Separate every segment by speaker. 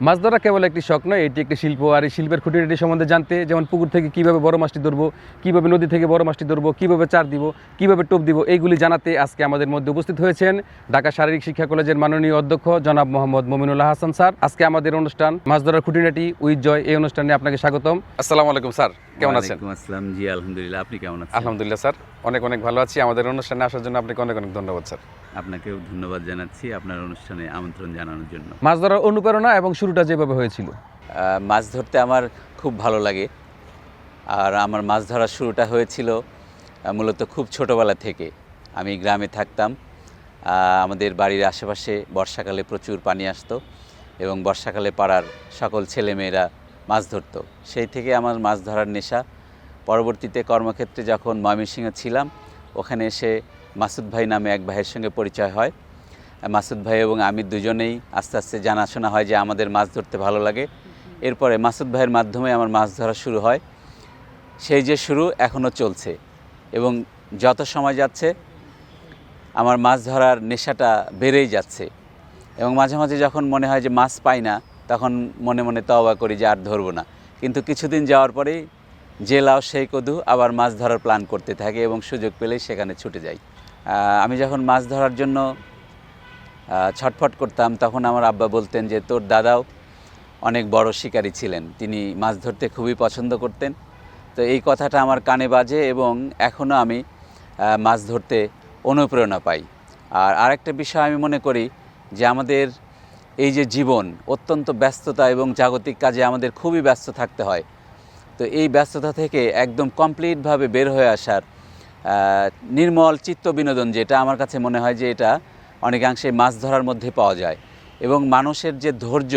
Speaker 1: মাছ ধরা কেবল একটি শখ নয়, এটি একটি শিল্প। আর এই শিল্পের খুঁটিনাটি সম্বন্ধে জানতে, যেমন পুকুর থেকে কীভাবে বড় মাছটি ধরবো, কীভাবে নদী থেকে বড় মাছটি ধরবো, কীভাবে চার দিব, কীভাবে টোপ দিব, এইগুলি জানাতে আজকে আমাদের মধ্যে উপস্থিত হয়েছেন ঢাকা শারীরিক শিক্ষা কলেজের মাননীয় অধ্যক্ষ জনাব মোহাম্মদ মমিনুল্লাহ হাসান স্যার। আজকে আমাদের অনুষ্ঠান মাছ ধরার খুঁটিনাটি উইথ জয়, এই অনুষ্ঠানে আপনাকে স্বাগতম। আসসালামু আলাইকুম স্যার, কেমন আছেন?
Speaker 2: ওয়ালাইকুম আসসালাম। জি আলহামদুলিল্লাহ, আপনি কেমন আছেন?
Speaker 1: আলহামদুলিল্লাহ স্যার, অনেক অনেক ভালো আছি। আমাদের অনুষ্ঠানে আসার জন্য আপনাকে অনেক অনেক ধন্যবাদ স্যার।
Speaker 2: আপনাকেও ধন্যবাদ জানাচ্ছি আপনার অনুষ্ঠানে আমন্ত্রণ জানানোর জন্য।
Speaker 1: মাছ ধরার অনুপ্রেরণা এবং শুরুটা যেভাবে হয়েছিল।
Speaker 2: মাছ ধরতে আমার খুব ভালো লাগে। আর আমার মাছ ধরার শুরুটা হয়েছিল মূলত খুব ছোটোবেলা থেকে। আমি গ্রামে থাকতাম। আমাদের বাড়ির আশেপাশে বর্ষাকালে প্রচুর পানি আসতো এবং বর্ষাকালে পাড়ার সকল ছেলেমেয়েরা মাছ ধরতো। সেই থেকে আমার মাছ ধরার নেশা। পরবর্তীতে কর্মক্ষেত্রে যখন ময়মনসিংহে ছিলাম, ওখানে এসে মাসুদ ভাই নামে এক ভাইয়ের সঙ্গে পরিচয় হয়। মাসুদ ভাই এবং আমি দুজনেই আস্তে আস্তে জানাশোনা হয় যে আমাদের মাছ ধরতে ভালো লাগে। এরপরে মাসুদ ভাইয়ের মাধ্যমে আমার মাছ ধরা শুরু হয়। সেই যে শুরু এখনও চলছে এবং যত সময় যাচ্ছে আমার মাছ ধরার নেশাটা বেড়েই যাচ্ছে। এবং মাঝে মাঝে যখন মনে হয় যে মাছ পাই না, তখন মনে মনে তওবা করি যে আর ধরবো না। কিন্তু কিছুদিন যাওয়ার পরেই যে লাও সেই কদু, আবার মাছ ধরার প্ল্যান করতে থাকে এবং সুযোগ পেলেই সেখানে ছুটে যাই। আমি যখন মাছ ধরার জন্য ছটফট করতাম, তখন আমার আব্বা বলতেন যে তোর দাদাও অনেক বড় শিকারী ছিলেন, তিনি মাছ ধরতে খুবই পছন্দ করতেন। তো এই কথাটা আমার কানে বাজে এবং এখনও আমি মাছ ধরতে অনুপ্রেরণা পাই। আর আরেকটা বিষয় আমি মনে করি যে আমাদের এই যে জীবন, অত্যন্ত ব্যস্ততা এবং জাগতিক কাজে আমাদের খুবই ব্যস্ত থাকতে হয়। তো এই ব্যস্ততা থেকে একদম কমপ্লিটভাবে বের হয়ে আসার নির্মল চিত্ত বিনোদন, যেটা আমার কাছে মনে হয় যে এটা অনেকাংশে মাছ ধরার মধ্যে পাওয়া যায়। এবং মানুষের যে ধৈর্য,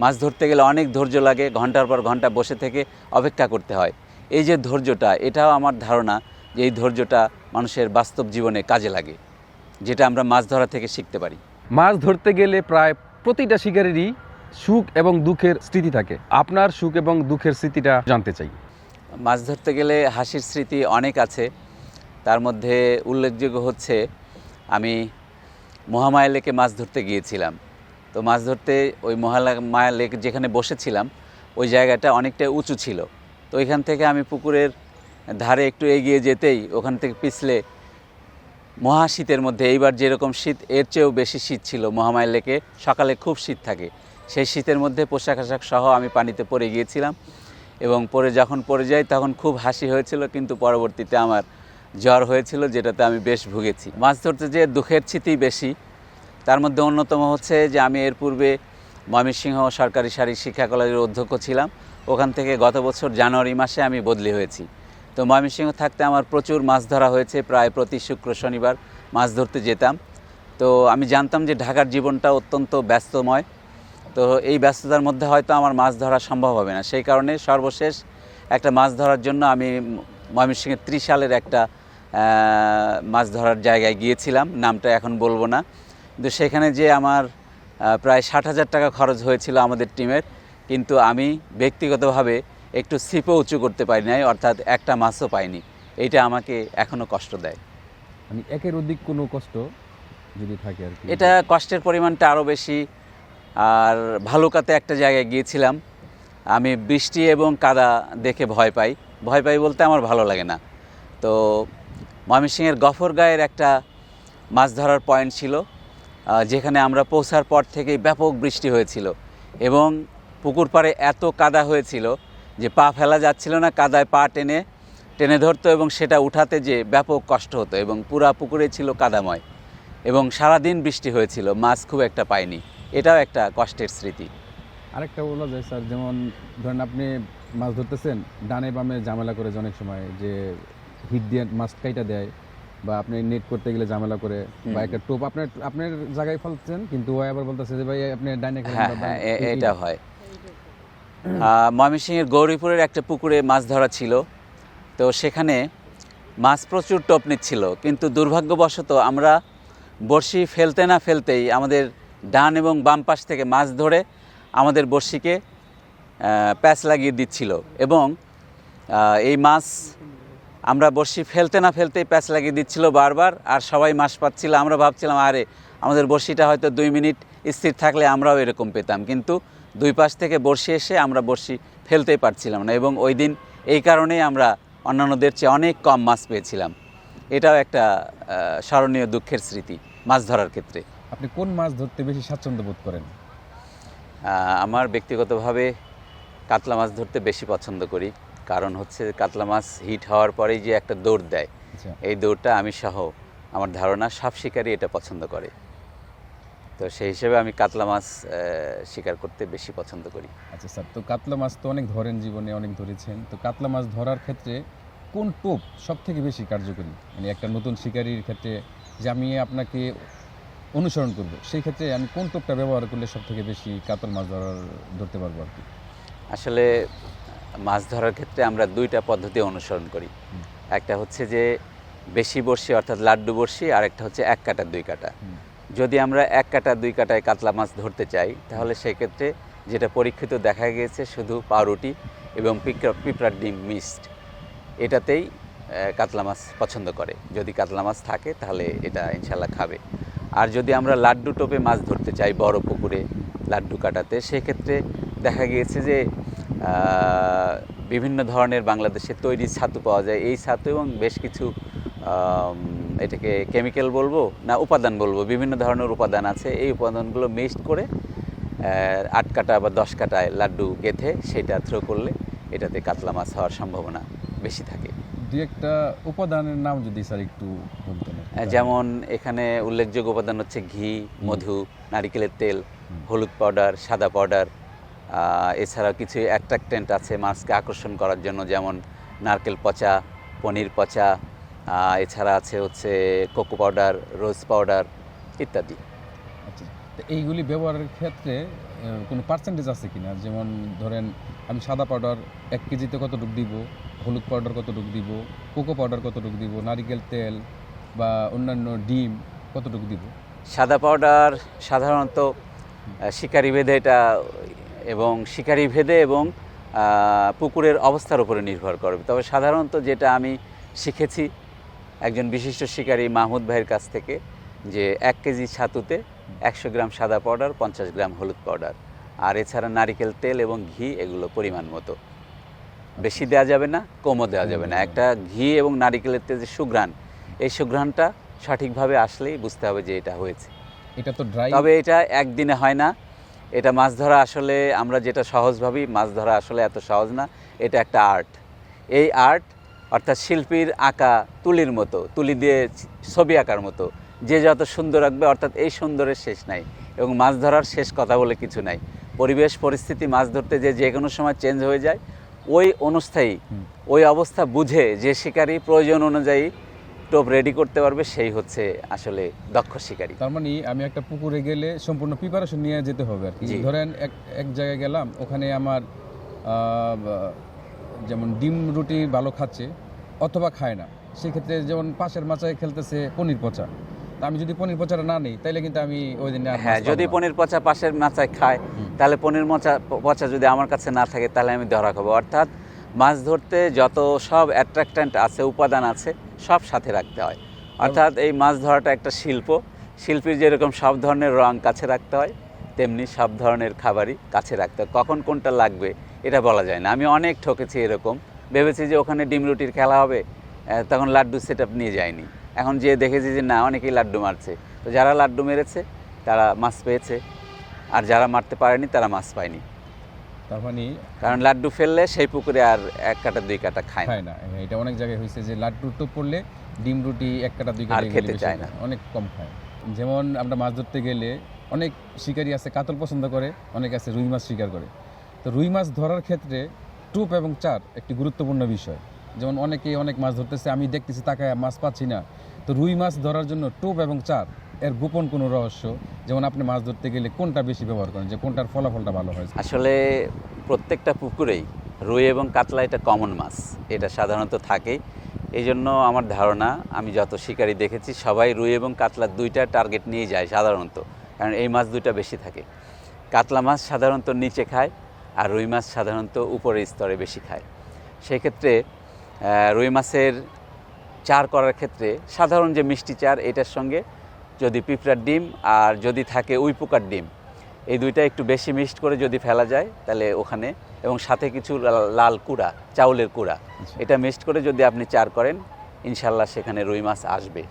Speaker 2: মাছ ধরতে গেলে অনেক ধৈর্য লাগে, ঘন্টার পর ঘন্টা বসে থেকে অপেক্ষা করতে হয়। এই যে ধৈর্যটা, এটাও আমার ধারণা যে এই ধৈর্যটা মানুষের বাস্তব জীবনে কাজে লাগে, যেটা আমরা মাছ ধরা থেকে শিখতে পারি।
Speaker 1: মাছ ধরতে গেলে প্রায় প্রতিটা শিকারেরই সুখ এবং দুঃখের স্মৃতি থাকে। আপনার সুখ এবং দুঃখের স্মৃতিটা জানতে চাই।
Speaker 2: মাছ ধরতে গেলে হাসির স্মৃতি অনেক আছে। তার মধ্যে উল্লেখযোগ্য হচ্ছে, আমি মহামায়া লেকে মাছ ধরতে গিয়েছিলাম। তো মাছ ধরতে ওই মহামায়া লেক যেখানে বসেছিলাম, ওই জায়গাটা অনেকটা উঁচু ছিল। তো ওইখান থেকে আমি পুকুরের ধারে একটু এগিয়ে যেতেই ওখান থেকে পিছলে মহা শীতের মধ্যে, এইবার যেরকম শীত এর চেয়েও বেশি শীত ছিল মহামায়া লেকে, সকালে খুব শীত থাকে। সেই শীতের মধ্যে পোশাক আশাক সহ আমি পানিতে পড়ে গিয়েছিলাম এবং যখন পড়ে যাই তখন খুব হাসি হয়েছিল, কিন্তু পরবর্তীতে আমার জ্বর হয়েছিল, যেটাতে আমি বেশ ভুগেছি। মাছ ধরতে যে দুঃখের স্মৃতি বেশি, তার মধ্যে অন্যতম হচ্ছে যে আমি এর পূর্বে ময়মনসিংহ সরকারি শারীরিক শিক্ষা কলেজের অধ্যক্ষ ছিলাম। ওখান থেকে গত বছর জানুয়ারি মাসে আমি বদলি হয়েছি। তো ময়মনসিংহ থাকতে আমার প্রচুর মাছ ধরা হয়েছে, প্রায় প্রতি শুক্র শনিবার মাছ ধরতে যেতাম। তো আমি জানতাম যে ঢাকার জীবনটা অত্যন্ত ব্যস্তময়। তো এই ব্যস্ততার মধ্যে হয়তো আমার মাছ ধরা সম্ভব হবে না। সেই কারণে সর্বশেষ একটা মাছ ধরার জন্য আমি ময়মনসিংহের ত্রিশালের একটা মাছ ধরার জায়গায় গিয়েছিলাম, নামটা এখন বলবো না। কিন্তু সেখানে যে আমার প্রায় 60,000 টাকা খরচ হয়েছিল আমাদের টিমের, কিন্তু আমি ব্যক্তিগতভাবে একটু ছিপও উঁচু করতে পারি নাই, অর্থাৎ একটা মাছও পাইনি। এইটা আমাকে এখনও কষ্ট দেয়।
Speaker 1: মানে একের অধিক কোনো কষ্ট যদি থাকে আর কি,
Speaker 2: এটা কষ্টের পরিমাণটা আরও বেশি। আর ভালুকাতে একটা জায়গায় গিয়েছিলাম, আমি বৃষ্টি এবং কাদা দেখে ভয় পাই বলতে আমার ভালো লাগে না। তো ময়মনসিংহের গফরগাঁয়ের একটা মাছ ধরার পয়েন্ট ছিল, যেখানে আমরা পৌঁছার পর থেকেই ব্যাপক বৃষ্টি হয়েছিল এবং পুকুর পাড়ে এত কাদা হয়েছিল যে পা ফেলা যাচ্ছিল না, কাদায় পা টেনে টেনে ধরতো এবং সেটা উঠাতে যে ব্যাপক কষ্ট হতো এবং পুরা পুকুরে ছিল কাদাময় এবং সারাদিন বৃষ্টি হয়েছিল, মাছ খুব একটা পাইনি। এটাও একটা কষ্টের স্মৃতি।
Speaker 1: আরেকটা বলা যায় স্যার, যেমন ধরেন আপনি মাছ ধরতেছেন, ডানে বামে ঝামেলা করে, অনেক সময় যে হিট দিয়ে মাছ কাইটা দেয়, বা আপনি নেট করতে গেলে ঝামেলা করে, বা একটা টোপ আপনার জায়গায় ফেলছেন, কিন্তু ওই আবার বলতেছে যে ভাই আপনি ডাইনে খেলেন।
Speaker 2: হ্যাঁ, এটা হয়। ময়মনসিংহের গৌরীপুরের একটা পুকুরে মাছ ধরা ছিল। তো সেখানে মাছ প্রচুর টোপ নিচ্ছিল, কিন্তু দুর্ভাগ্যবশত আমরা বড়শি ফেলতে না ফেলতেই আমাদের ডান এবং বাম পাশ থেকে মাছ ধরে আমাদের বড়শিকে প্যাঁচ লাগিয়ে দিচ্ছিল এবং এই মাছ আমরা বড়শি ফেলতে না ফেলতেই প্যাঁচ লাগিয়ে দিচ্ছিল বারবার, আর সবাই মাছ পাচ্ছিল। আমরা ভাবছিলাম আরে আমাদের বড়শিটা হয়তো 2 মিনিট স্থির থাকলে আমরাও এরকম পেতাম, কিন্তু দুই পাশ থেকে বড়শি এসে আমরা বড়শি ফেলতেই পারছিলাম না, এবং ওই দিন এই কারণেই আমরা অন্যান্যদের চেয়ে অনেক কম মাছ পেয়েছিলাম। এটাও একটা স্মরণীয় দুঃখের স্মৃতি মাছ ধরার ক্ষেত্রে।
Speaker 1: আপনি কোন মাছ ধরতে বেশি স্বাচ্ছন্দ্য বোধ করেন?
Speaker 2: আমার ব্যক্তিগতভাবে কাতলা মাছ ধরতে বেশি পছন্দ করি, কারণ হচ্ছে কাতলা মাছ হিট হওয়ার পরেই যে একটা দৌড় দেয়,
Speaker 1: আচ্ছা,
Speaker 2: এই দৌড়টা আমি সহ আমার ধারণা সব শিকারী এটা পছন্দ করে। তো সেই হিসেবে আমি কাতলা মাছ শিকার করতে বেশি পছন্দ করি।
Speaker 1: আচ্ছা স্যার, তো কাতলা মাছ তো অনেক ধরেন, জীবনে অনেক ধরেছেন, তো কাতলা মাছ ধরার ক্ষেত্রে কোন টোপ সব থেকে বেশি কার্যকরী? মানে একটা নতুন শিকারীর ক্ষেত্রে যে আমি আপনাকে অনুসরণ করব, সেই ক্ষেত্রে আমি কোন টোপটা ব্যবহার করলে সব থেকে বেশি কাতল মাছ ধরতে পারবো আর কি?
Speaker 2: আসলে মাছ ধরার ক্ষেত্রে আমরা দুইটা পদ্ধতি অনুসরণ করি। একটা হচ্ছে যে বেশি বড়শি অর্থাৎ লাড্ডু বড়শি, আর একটা হচ্ছে 1 কাটা 2 কাটা। যদি আমরা 1 কাটা 2 কাটায় কাতলা মাছ ধরতে চাই, তাহলে সেক্ষেত্রে যেটা পরীক্ষিত দেখা গিয়েছে শুধু পাউরুটি এবং পিঁপড়ার ডিম মিক্সড, এটাতেই কাতলা মাছ পছন্দ করে। যদি কাতলা মাছ থাকে তাহলে এটা ইনশাল্লাহ খাবে। আর যদি আমরা লাড্ডু টোপে মাছ ধরতে চাই বড় পুকুরে লাড্ডু কাটাতে, সেক্ষেত্রে দেখা গিয়েছে যে বিভিন্ন ধরনের বাংলাদেশে তৈরি ছাতু পাওয়া যায়। এই ছাতু এবং বেশ কিছু এটাকে কেমিক্যাল বলবো না উপাদান বলবো, বিভিন্ন ধরনের উপাদান আছে। এই উপাদানগুলো মিক্সড করে 8 কাটা বা 10 কাটায় লাড্ডু গেঁথে সেটা থ্রো করলে এটাতে কাতলা মাছ হওয়ার সম্ভাবনা বেশি থাকে।
Speaker 1: দুই একটা উপাদানের নাম যদি স্যার একটু বলতেন।
Speaker 2: যেমন এখানে উল্লেখযোগ্য উপাদান হচ্ছে ঘি, মধু, নারিকেলের তেল, হলুদ পাউডার, সাদা পাউডার। এছাড়াও কিছু অ্যাট্রাক্টেন্ট আছে মাছকে আকর্ষণ করার জন্য, যেমন নারকেল পচা, পনির পচা, এছাড়া আছে হচ্ছে কোকো পাউডার, রোজ পাউডার ইত্যাদি।
Speaker 1: আচ্ছা, তো এইগুলি ব্যবহারের ক্ষেত্রে কোনো পার্সেন্টেজ আছে কিনা? যেমন ধরেন আমি সাদা পাউডার 1 কেজিতে কতটুকু দিব, হলুদ পাউডার কতটুকু দিব, কোকো পাউডার কতটুকু দিব, নারিকেল তেল বা অন্যান্য ডিম কতটুকু দিব?
Speaker 2: সাদা পাউডার সাধারণত শিকারি ভেদে এটা এবং শিকারি ভেদে এবং পুকুরের অবস্থার উপরে নির্ভর করবে। তবে সাধারণত যেটা আমি শিখেছি একজন বিশিষ্ট শিকারী মাহমুদ ভাইয়ের কাছ থেকে, যে 1 কেজি ছাতুতে 100 গ্রাম সাদা পাউডার, 50 গ্রাম হলুদ পাউডার, আর এছাড়া নারিকেল তেল এবং ঘি, এগুলো পরিমাণ মতো। বেশি দেওয়া যাবে না, কমও দেওয়া যাবে না। একটা ঘি এবং নারিকেলের তেল যে সুঘ্রাণ, এই সুঘ্রাণটা সঠিকভাবে আসলেই বুঝতে হবে যে এটা হয়েছে।
Speaker 1: এটা তো ড্রাই,
Speaker 2: তবে এটা একদিনে হয় না। এটা মাছ ধরা আসলে আমরা যেটা সহজ ভাবি, মাছ ধরা আসলে এত সহজ না। এটা একটা আর্ট। এই আর্ট অর্থাৎ শিল্পীর আঁকা তুলির মতো, তুলি দিয়ে ছবি আঁকার মতো, যে যত সুন্দর আঁকবে, অর্থাৎ এই সুন্দরের শেষ নাই এবং মাছ ধরার শেষ কথা বলে কিছু নাই। পরিবেশ পরিস্থিতি মাছ ধরতে যে কোনো সময় চেঞ্জ হয়ে যায়, ওই অনুস্থায়ী ওই অবস্থা বুঝে যে শিকারী প্রয়োজন অনুযায়ী টোপ রেডি করতে পারবে, সেই হচ্ছে আসলে দক্ষ শিকারী।
Speaker 1: তার মানে আমি একটা পুকুরে গেলে সম্পূর্ণ প্রিপারেশন নিয়ে যেতে হবে আর কি। ধরেন এক জায়গায় গেলাম, ওখানে আমার যেমন ডিম রুটি ভালো খাচ্ছে অথবা খায় না, সেক্ষেত্রে যেমন পাশের মাচায় খেলতেছে পনির পচা, তা আমি যদি পনির পচাটা না নিই তাহলে কিন্তু আমি ওই দিন
Speaker 2: যদি পনির পচা পাশের মাচায় খায়, তাহলে পনির পচা যদি আমার কাছে না থাকে, তাহলে আমি ধরা খাবো। অর্থাৎ মাছ ধরতে যত সব অ্যাট্রাক্ট্যান্ট আছে, উপাদান আছে, সব সাথে রাখতে হয়। অর্থাৎ এই মাছ ধরাটা একটা শিল্প। শিল্পীর যেরকম সব ধরনের রং কাছে রাখতে হয়, তেমনি সব ধরনের খাবারই কাছে রাখতে হয়। কখন কোনটা লাগবে এটা বলা যায় না। আমি অনেক ঠকেছি, এরকম ভেবেছি যে ওখানে ডিম রুটির খেলা হবে, তখন লাড্ডু সেট আপ নিয়ে যায়নি। এখন যে দেখেছি যে না, অনেকেই লাড্ডু মারছে। তো যারা লাড্ডু মেরেছে তারা মাছ পেয়েছে, আর যারা মারতে পারেনি তারা মাছ পায়নি।
Speaker 1: তার মানে
Speaker 2: কারণ লাড্ডু ফেললে সেই পুকুরে আর 1 কাটা 2 কাটা খায়
Speaker 1: না। এটা অনেক জায়গায় হয়েছে যে লাড্ডু টোপ পড়লে ডিম রুটি 1 কাটা 2 কাটা
Speaker 2: খেতে চায় না,
Speaker 1: অনেক কম খায়। যেমন আমরা মাছ ধরতে গেলে অনেক শিকারী আছে কাতল পছন্দ করে, অনেক আছে রুই মাছ শিকার করে। তো রুই মাছ ধরার ক্ষেত্রে টোপ এবং চার একটি গুরুত্বপূর্ণ বিষয়। যেমন অনেক মাছ ধরতেছে, আমি দেখতেছি তাকায় মাছ পাচ্ছি না। তো রুই মাছ ধরার জন্য টোপ এবং চার এর গোপন কোনো রহস্য, যেমন আপনি মাছ ধরতে গেলে কোনটা বেশি ব্যবহার করেন, যে কোনটার ফলাফলটা ভালো হয়?
Speaker 2: আসলে প্রত্যেকটা পুকুরেই রুই এবং কাতলা এটা কমন মাছ, এটা সাধারণত থাকেই। এই জন্য আমার ধারণা, আমি যত শিকারী দেখেছি সবাই রুই এবং কাতলা দুইটা টার্গেট নিয়ে যায় সাধারণত, কারণ এই মাছ দুইটা বেশি থাকে। কাতলা মাছ সাধারণত নিচে খায়, আর রুই মাছ সাধারণত উপরের স্তরে বেশি খায়। সেক্ষেত্রে রুই মাছের চার করার ক্ষেত্রে সাধারণ যে মিষ্টি চার, এটার সঙ্গে যদি পিঁপড়ার ডিম আর যদি থাকে উই পোকার ডিম, এই দুইটা একটু বেশি মিক্সড করে যদি ফেলা যায় তাহলে ওখানে, এবং সাথে কিছু লাল কুড়া, চাউলের কুড়া, এটা মিক্সড করে যদি আপনি চার করেন ইনশাল্লাহ সেখানে রুই মাছ আসবে।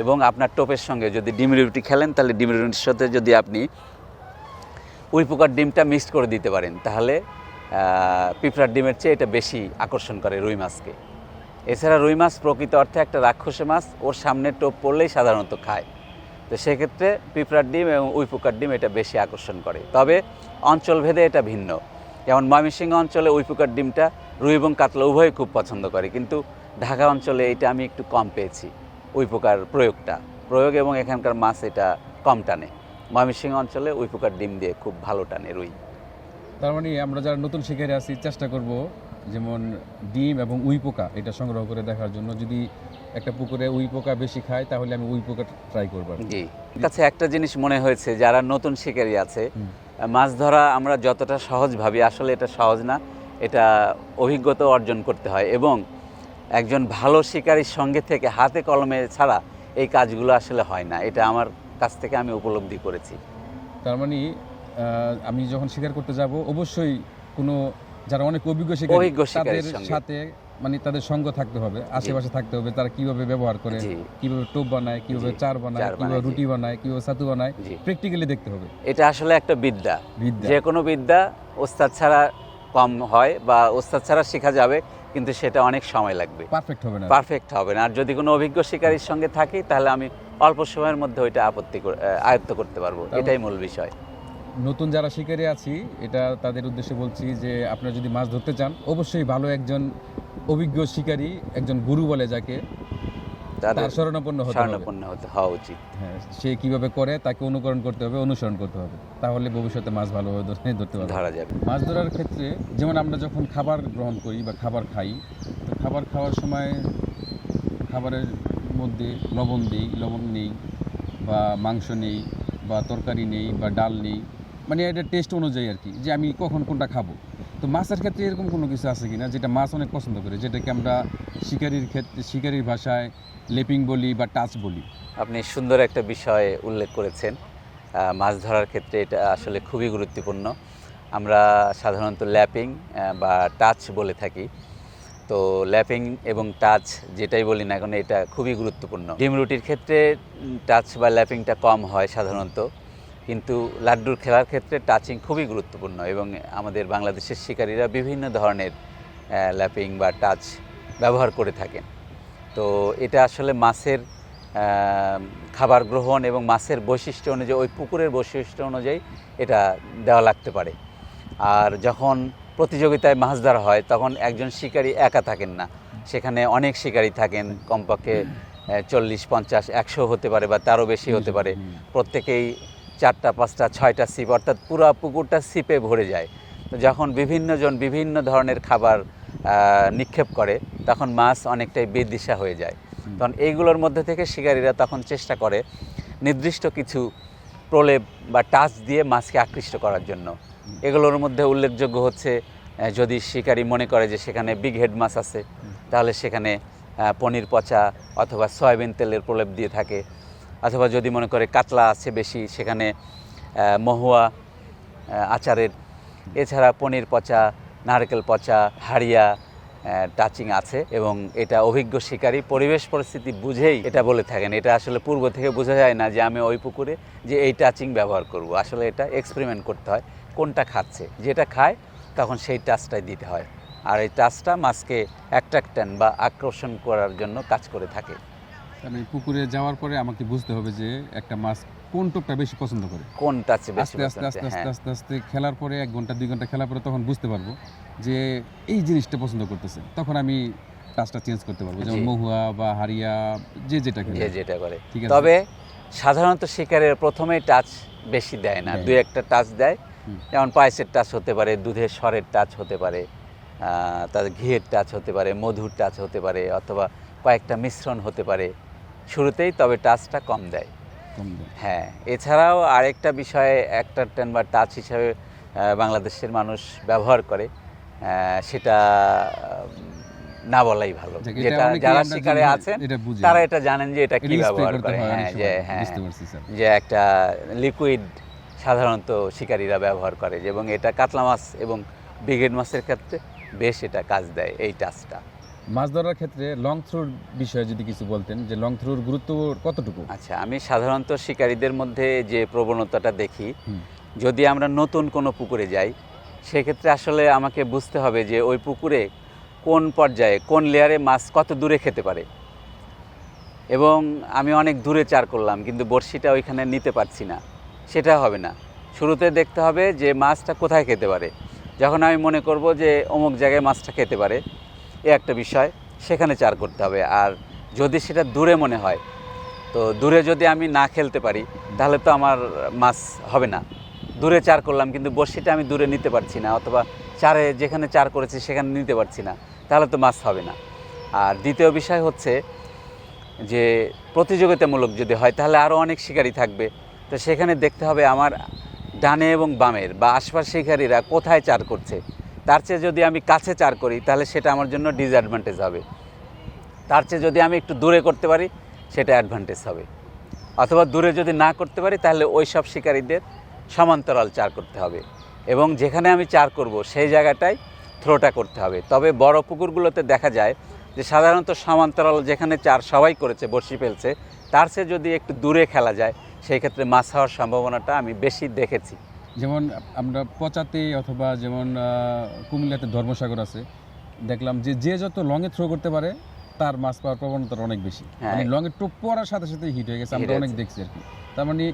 Speaker 2: এবং আপনার টোপের সঙ্গে যদি ডিমের রুটি খেলেন তাহলে ডিমের রুটির সাথে যদি আপনি উই পোকার ডিমটা মিক্সড করে দিতে পারেন তাহলে পিঁপড়ার ডিমের চেয়ে এটা বেশি আকর্ষণ করে রুই মাছকে। এছাড়া রুই মাছ প্রকৃত অর্থে একটা রাক্ষসে মাছ, ওর সামনে টোপ পড়লেই সাধারণত খায়। তো সেক্ষেত্রে পিঁপড়ার ডিম এবং উই পোকার ডিম এটা বেশি আকর্ষণ করে। তবে অঞ্চলভেদে এটা ভিন্ন। যেমন ময়মনসিংহ অঞ্চলে উই পোকার ডিমটা রুই এবং কাতলা উভয়ই খুব পছন্দ করে, কিন্তু ঢাকা অঞ্চলে এটা আমি একটু কম পেয়েছি। উই পোকার প্রয়োগ এবং এখানকার মাছ এটা কম টানে। ময়মনসিংহ অঞ্চলে উই পোকার ডিম দিয়ে খুব ভালো টানে রুই।
Speaker 1: তার মানে আমরা যারা নতুন শিকারে আছি চেষ্টা করব যেমন ডিম এবং উই পোকা এটা সংগ্রহ করে দেখার জন্য। যদি একটা পুকুরে উই পোকা বেশি খায় তাহলে আমি উই পোকা ট্রাই করব।
Speaker 2: জি, কাছে একটা জিনিস মনে হয়েছে, যারা নতুন শিকারী আছে, মাছ ধরা আমরা যতটা সহজ ভাবি আসলে এটা সহজ না, এটা অভিজ্ঞতা অর্জন করতে হয় এবং একজন ভালো শিকারীর সঙ্গে থেকে হাতে কলমে ছাড়া এই কাজগুলো আসলে হয় না। এটা আমার কাছ থেকে আমি উপলব্ধি করেছি।
Speaker 1: তার মানে আমি যখন শিকার করতে যাব অবশ্যই কোনো যারা অনেক অভিজ্ঞ শিকারীর সাথে মানে তাদের সঙ্গ থাকতে হবে, আশেপাশে থাকতে হবে। তারা কিভাবে ব্যবহার করে, কিভাবে টোপ বানায়, কিভাবে চার বানায়, কিভাবে রুটি বানায়, কিভাবে ছাতু বানায়, প্র্যাকটিক্যালি দেখতে হবে।
Speaker 2: এটা আসলে একটা বিদ্যা। যে কোনো বিদ্যা ওস্তাদ ছাড়া কম হয় বা ওস্তাদ ছাড়া শেখা যাবে, কিন্তু সেটা অনেক সময় লাগবে, পারফেক্ট হবে না। আর যদি কোনো অভিজ্ঞ শিকারীর সঙ্গে থাকি তাহলে আমি অল্প সময়ের মধ্যে ওইটা আয়ত্ত করতে পারবো। এটাই মূল বিষয়।
Speaker 1: নতুন যারা শিকারী আছি এটা তাদের উদ্দেশ্যে বলছি যে আপনারা যদি মাছ ধরতে চান অবশ্যই ভালো একজন অভিজ্ঞ শিকারী, একজন গুরু বলে যাকে, তার শরণাপন্ন
Speaker 2: হওয়া উচিত।
Speaker 1: হ্যাঁ, সে কিভাবে করে তাকে অনুকরণ করতে হবে, অনুসরণ করতে হবে, তাহলে ভবিষ্যতে মাছ ভালোভাবে ধরা যাবে। মাছ ধরার ক্ষেত্রে যেমন আমরা যখন খাবার গ্রহণ করি বা খাবার খাই, তো খাবার খাওয়ার সময় খাবারের মধ্যে লবণ নেই বা মাংস নেই বা তরকারি নেই বা ডাল নেই, মানে এটা টেস্ট অনুযায়ী আর কি, যে আমি কখন কোনটা খাবো। তো মাছের ক্ষেত্রে এরকম কোনো কিছু আছে কিনা যেটা মাছ অনেক পছন্দ করে, যেটাকে আমরা শিকারির ভাষায় লেপিং বলি বা টাচ বলি?
Speaker 2: আপনি সুন্দর একটা বিষয় উল্লেখ করেছেন। মাছ ধরার ক্ষেত্রে এটা আসলে খুবই গুরুত্বপূর্ণ। আমরা সাধারণত ল্যাপিং বা টাচ বলে থাকি। তো ল্যাপিং এবং টাচ যেটাই বলি না এখন, এটা খুবই গুরুত্বপূর্ণ। ডিম রুটির ক্ষেত্রে টাচ বা ল্যাপিংটা কম হয় সাধারণত, কিন্তু লাড্ডুর খেলার ক্ষেত্রে টাচিং খুবই গুরুত্বপূর্ণ এবং আমাদের বাংলাদেশের শিকারীরা বিভিন্ন ধরনের ল্যাপিং বা টাচ ব্যবহার করে থাকেন। তো এটা আসলে মাছের খাবার গ্রহণ এবং মাছের বৈশিষ্ট্য অনুযায়ী, ওই পুকুরের বৈশিষ্ট্য অনুযায়ী এটা দেওয়া লাগতে পারে। আর যখন প্রতিযোগিতায় মাছ ধরা হয় তখন একজন শিকারী একা থাকেন না, সেখানে অনেক শিকারী থাকেন, কমপক্ষে 40, 50, 100 হতে পারে বা তারও বেশি হতে পারে। প্রত্যেকেই 4টা, 5টা, 6টা ছিপ, অর্থাৎ পুরো পুকুরটা ছিপে ভরে যায়। তো যখন বিভিন্নজন বিভিন্ন ধরনের খাবার নিক্ষেপ করে তখন মাছ অনেকটাই বেদিশা হয়ে যায়। তখন এইগুলোর মধ্যে থেকে শিকারীরা তখন চেষ্টা করে নির্দিষ্ট কিছু প্রলেপ বা টাচ দিয়ে মাছকে আকৃষ্ট করার জন্য। এগুলোর মধ্যে উল্লেখযোগ্য হচ্ছে, যদি শিকারী মনে করে যে সেখানে বিগ হেড মাছ আছে তাহলে সেখানে পনির পচা অথবা সয়াবিন তেলের প্রলেপ দিয়ে থাকে, অথবা যদি মনে করে কাতলা আছে বেশি সেখানে মহুয়া আচারের, এছাড়া পনির পচা, নারকেল পচা, হাড়িয়া টাচিং আছে। এবং এটা অভিজ্ঞ শিকারী পরিবেশ পরিস্থিতি বুঝেই এটা বলে থাকেন। এটা আসলে পূর্ব থেকে বোঝা যায় না যে আমি ওই পুকুরে যে এই টাচিং ব্যবহার করব। আসলে এটা এক্সপেরিমেন্ট করতে হয়, কোনটা খাচ্ছে, যেটা খায় তখন সেই টাচটাই দিতে হয়। আর এই টাচটা মাছকে অ্যাট্রাক্টেন বা আকর্ষণ করার জন্য কাজ করে থাকে।
Speaker 1: আমি পুকুরে যাওয়ার পরে আমাকে বুঝতে হবে যে একটা মাছ কোন টোপটা বেশি পছন্দ করে,
Speaker 2: কোন টাচে বেশি
Speaker 1: আস্তে আস্তে খেলার পরে 1 ঘন্টা 2 ঘন্টা খেলার পরে তখন বুঝতে পারবো যে এই জিনিসটা পছন্দ করতেছে, তখন আমি টাচটা চেঞ্জ করতে পারবো, যেমন মহুয়া বা হারিয়া যেটা
Speaker 2: করে। তবে সাধারণত শিকারের প্রথমেই টাচ বেশি দেয় না, 2-1টা টাচ দেয়। যেমন পায়েসের টাচ হতে পারে, দুধের স্বরের টাচ হতে পারে, তাদের ঘিয়ের টাচ হতে পারে, মধুর টাচ হতে পারে, অথবা কয়েকটা মিশ্রণ হতে পারে শুরুতেই, তবে টাচটা কম দেয়। হ্যাঁ, এছাড়াও আরেকটা বিষয়ে অ্যাট্রাক্টেন বা টাচ হিসাবে বাংলাদেশের মানুষ ব্যবহার করে, সেটা না বলাই ভালো। যেটা যারা শিকারে আছেন তারা এটা জানেন যে এটা কি ব্যবহার করে। যে একটা লিকুইড সাধারণত শিকারীরা ব্যবহার করে, এবং এটা কাতলা মাছ এবং ব্রিগেড মাছের ক্ষেত্রে বেশ এটা কাজ দেয় এই টাচটা।
Speaker 1: মাছ ধরার ক্ষেত্রে লং থ্রোর বিষয়ে যদি কিছু বলতেন, যে লং থ্রোর গুরুত্ব কতটুকু?
Speaker 2: আচ্ছা, আমি সাধারণত শিকারীদের মধ্যে যে প্রবণতাটা দেখি, যদি আমরা নতুন কোনো পুকুরে যাই সেক্ষেত্রে আসলে আমাকে বুঝতে হবে যে ওই পুকুরে কোন পর্যায়ে কোন লেয়ারে মাছ কত দূরে খেতে পারে। এবং আমি অনেক দূরে চার করলাম কিন্তু বড়শিটা ওইখানে নিতে পারছি না, সেটা হবে না। শুরুতে দেখতে হবে যে মাছটা কোথায় খেতে পারে। যখন আমি মনে করব যে অমুক জায়গায় মাছটা খেতে পারে, এ একটা বিষয়, সেখানে চার করতে হবে। আর যদি সেটা দূরে মনে হয়, তো দূরে যদি আমি না খেলতে পারি তাহলে তো আমার মাছ হবে না। দূরে চার করলাম কিন্তু বড়শিটা আমি দূরে নিতে পারছি না, অথবা চারে যেখানে চার করেছি সেখানে নিতে পারছি না, তাহলে তো মাছ হবে না। আর দ্বিতীয় বিষয় হচ্ছে যে প্রতিযোগিতামূলক যদি হয় তাহলে আরও অনেক শিকারী থাকবে, তো সেখানে দেখতে হবে আমার ডানে এবং বামের বা আশপাশ শিকারীরা কোথায় চার করছে। তার চেয়ে যদি আমি কাছে চার করি তাহলে সেটা আমার জন্য ডিসঅ্যাডভান্টেজ হবে, তার চেয়ে যদি আমি একটু দূরে করতে পারি সেটা অ্যাডভান্টেজ হবে। অথবা দূরে যদি না করতে পারি তাহলে ওই সব শিকারীদের সমান্তরাল চার করতে হবে, এবং যেখানে আমি চার করব সেই জায়গাটায় থ্রোটা করতে হবে। তবে বড় পুকুরগুলোতে দেখা যায় যে সাধারণত সমান্তরাল যেখানে চার সবাই করেছে বড়শি ফেলছে, তার চেয়ে যদি একটু দূরে খেলা যায় সেই ক্ষেত্রে মাছ হওয়ার সম্ভাবনাটা আমি বেশি দেখেছি।
Speaker 1: যেমন আমরা পচাতে অথবা যেমন কুমিল্লাতে ধর্মসাগর আছে, দেখলাম যে যে যত লংয়ে থ্রো করতে পারে তার মাছ পাওয়ার প্রবণতা অনেক বেশি। মানে লংয়ে টোপ পড়ার সাথে সাথে হিট হয়ে গেছে, আমরা অনেক দেখছি আর কি। তার মানে